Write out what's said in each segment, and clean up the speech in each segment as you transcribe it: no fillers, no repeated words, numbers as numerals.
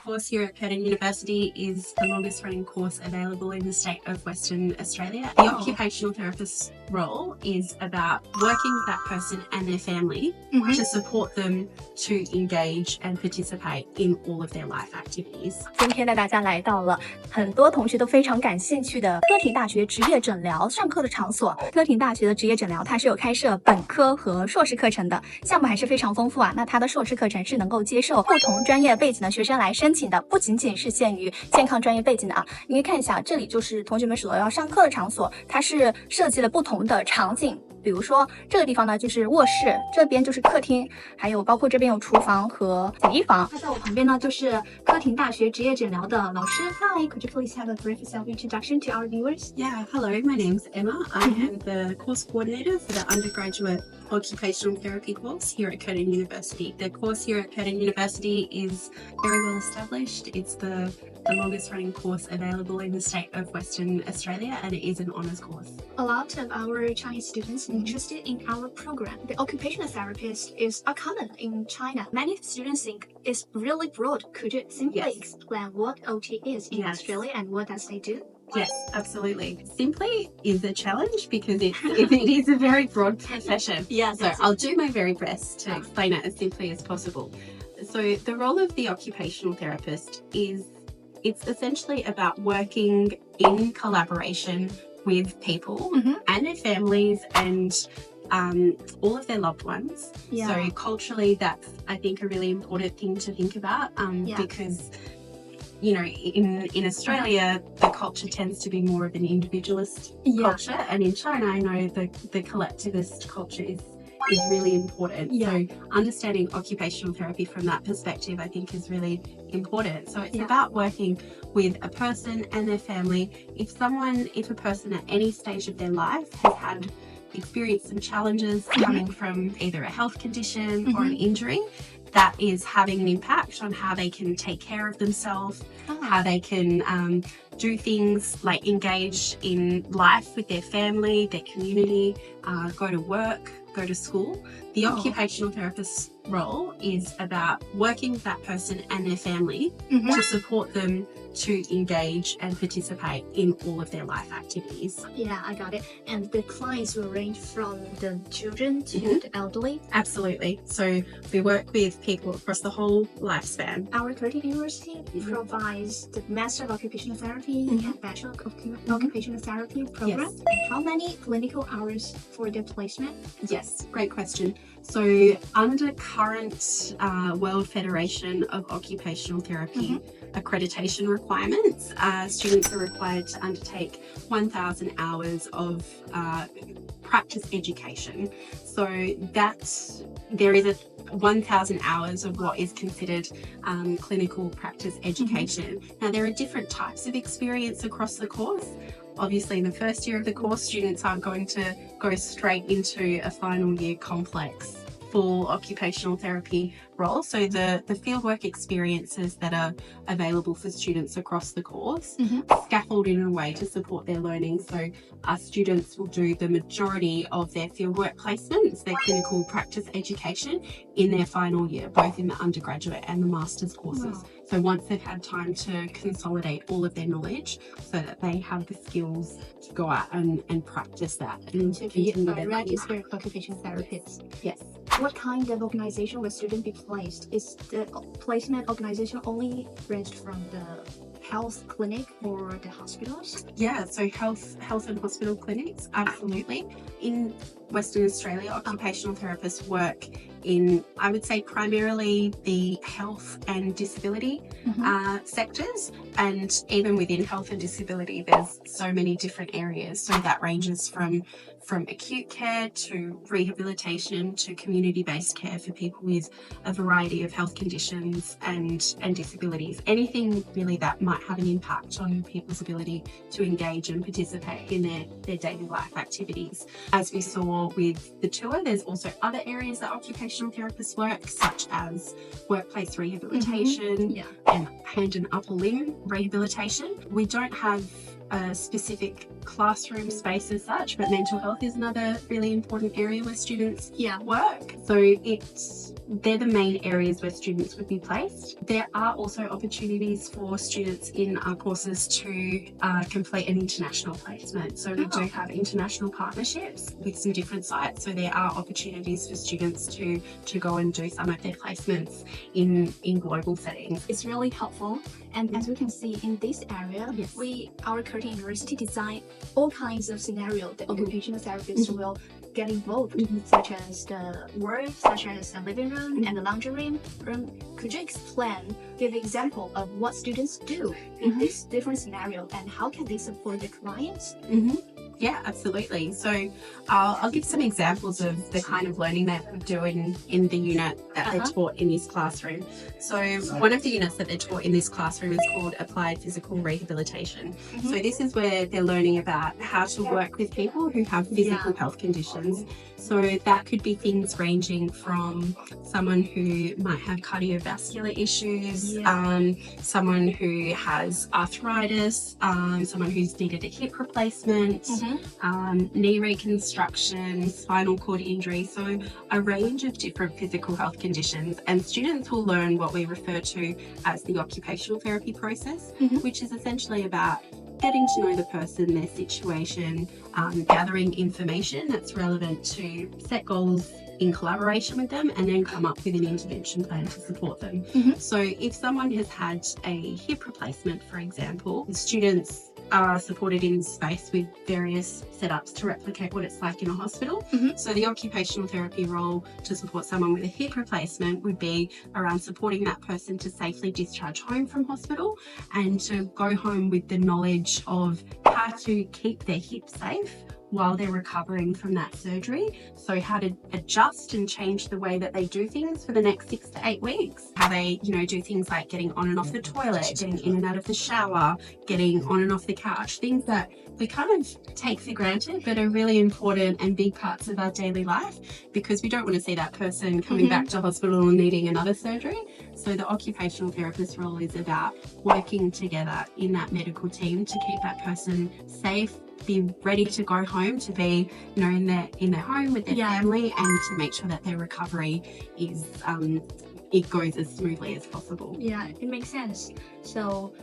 course here at Curtin University is the longest running course available in the state of Western Australia. The occupational therapist's role is about working with that person and their family to support them to engage and participate in all of their life activities. 今天带大家来到了很多同学都非常感兴趣的科廷大学职业诊疗上课的场所。科廷大学的职业诊疗它是有开设本科和硕士课程的，项目还是非常丰富啊。那它的硕士课程是能够接受不同专业背景的学生来申请的，不仅仅是限于健康专业背景的啊。你可以看一下，这里就是同学们所要上课的场所，它是设计了不同的场景。比如说这个地方呢就是卧室，这边就是客厅，还有包括这边有厨房和洗衣房。那在我旁边呢就是科廷大学职业诊疗的老师。Hi, could you please have a brief self-introduction to our viewers? Yeah, hello, my name's Emma. I am the course coordinator for the undergraduate occupational therapy course here at Curtin University. The course here at Curtin University is very well established. It's the longest running course available in the state of Western Australia, and it is an honours course. A lot of our Chinese students are interested in our program. The occupational therapist is common in China. Many students think it's really broad. Could you simply explain what OT is in Australia and what does they do? Yes, absolutely. Simply is a challenge because it is a very broad profession. So I'll do my very best to explain it as simply as possible. So the role of the occupational therapist is it's essentially about working in collaboration with people and their families and all of their loved ones. So culturally, that's, I think, a really important thing to think about because you know, in Australia, the culture tends to be more of an individualist culture, and in China, I know the collectivist culture is really important. So understanding occupational therapy from that perspective, I think, is really important. So it's about working with a person and their family. If a person at any stage of their life has had experienced some challenges coming from either a health condition or an injury, that is having an impact on how they can take care of themselves, how they can do things like engage in life with their family, their community, go to work, go to school. The occupational therapist's role is about working with that person and their family to support them to engage and participate in all of their life activities. Yeah, I got it. And the clients will range from the children to the elderly? Absolutely. So we work with people across the whole lifespan. Our Curtin University provides the Master of Occupational Therapy and Bachelor of Occupational Therapy program. How many clinical hours for the placement? Yes, great question. So under current World Federation of Occupational Therapy accreditation requirements, students are required to undertake 1,000 hours of practice education. So there is 1,000 hours of what is considered clinical practice education. Now, there are different types of experience across the course. Obviously, in the first year of the course, students aren't going to go straight into a final year complex full occupational therapy role. So the fieldwork experiences that are available for students across the course scaffold in a way to support their learning. So our students will do the majority of their fieldwork placements, their clinical practice education in their final year, both in the undergraduate and the master's courses. So once they've had time to consolidate all of their knowledge so that they have the skills to go out and practice that. And to be a registered occupational therapist. Yes. What kind of organization will student be placed? Is the placement organization only ranged from the health clinic or the hospitals? Yeah, so health and hospital clinics, absolutely. In Western Australia, occupational therapists work in, I would say, primarily the health and disability sectors. And even within health and disability, there's so many different areas. So that ranges from acute care to rehabilitation to community-based care for people with a variety of health conditions and disabilities. Anything really that might have an impact on people's ability to engage and participate in their daily life activities. As we saw with the tour, there's also other areas that occupational therapists work, such as workplace rehabilitation and hand and upper limb rehabilitation. We don't have a specific classroom space as such, but mental health is another really important area where students work. So they're the main areas where students would be placed. There are also opportunities for students in our courses to complete an international placement. So we do have international partnerships with some different sites. So there are opportunities for students to go and do some of their placements in global settings. It's really helpful. And as we can see in this area, our Curtin University design all kinds of scenarios that occupational therapists will get involved, such as the work, such as the living room and the laundry room. Could you give example of what students do in this different scenario and how can they support the clients? Yeah, absolutely. So I'll give some examples of the kind of learning that we do in the unit that they're taught in this classroom. So one of the units that they're taught in this classroom is called Applied Physical Rehabilitation. So this is where they're learning about how to work with people who have physical health conditions. So that could be things ranging from someone who might have cardiovascular issues, someone who has arthritis, someone who's needed a hip replacement, knee reconstruction, spinal cord injury, so a range of different physical health conditions. And students will learn what we refer to as the occupational therapy process, which is essentially about getting to know the person, their situation, gathering information that's relevant to set goals in collaboration with them and then come up with an intervention plan to support them. So if someone has had a hip replacement, for example, the students are supported in space with various setups to replicate what it's like in a hospital. So the occupational therapy role to support someone with a hip replacement would be around supporting that person to safely discharge home from hospital and to go home with the knowledge of how to keep their hip safe while they're recovering from that surgery. So how to adjust and change the way that they do things for the next 6 to 8 weeks. How they, do things like getting on and off the toilet, getting in and out of the shower, getting on and off the couch, things that we kind of take for granted but are really important and big parts of our daily life because we don't want to see that person coming back to hospital and needing another surgery. So the occupational therapist role is about working together in that medical team to keep that person safe, be ready to go home, to be in their home with their family, and to make sure that their recovery is it goes as smoothly as possible. Yeah, it makes sense. So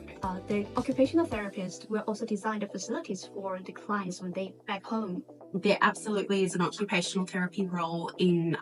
the occupational therapist will also design the facilities for the clients when they back home. There absolutely is an occupational therapy role in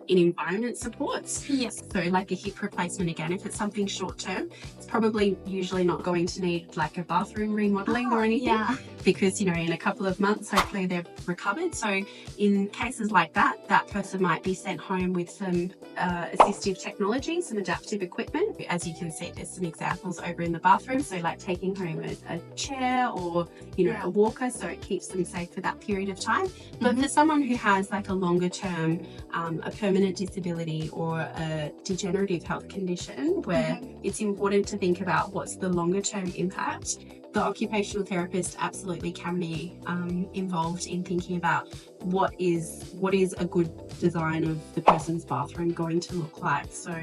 environment supports. Yes. So like a hip replacement, again, if it's something short term, it's probably usually not going to need like a bathroom remodeling or anything because, in a couple of months, hopefully they've recovered. So in cases like that, that person might be sent home with some assistive technology, some adaptive equipment. As you can see, there's some examples over in the bathroom. So like taking home a chair or, a walker, so it keeps them safe for that period of time. But for someone who has like a longer term, a permanent disability or a degenerative health condition where it's important to think about what's the longer term impact, the occupational therapist absolutely can be involved in thinking about what is a good design of the person's bathroom going to look like. So,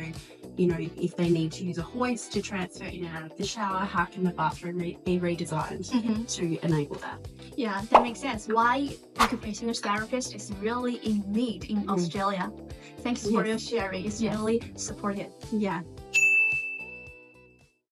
if they need to use a hoist to transfer in and out of the shower, how can the bathroom be redesigned to enable that? Yeah, that makes sense. Why occupational therapist is really in need in Australia. Thanks for your sharing. It's really supportive. Yeah,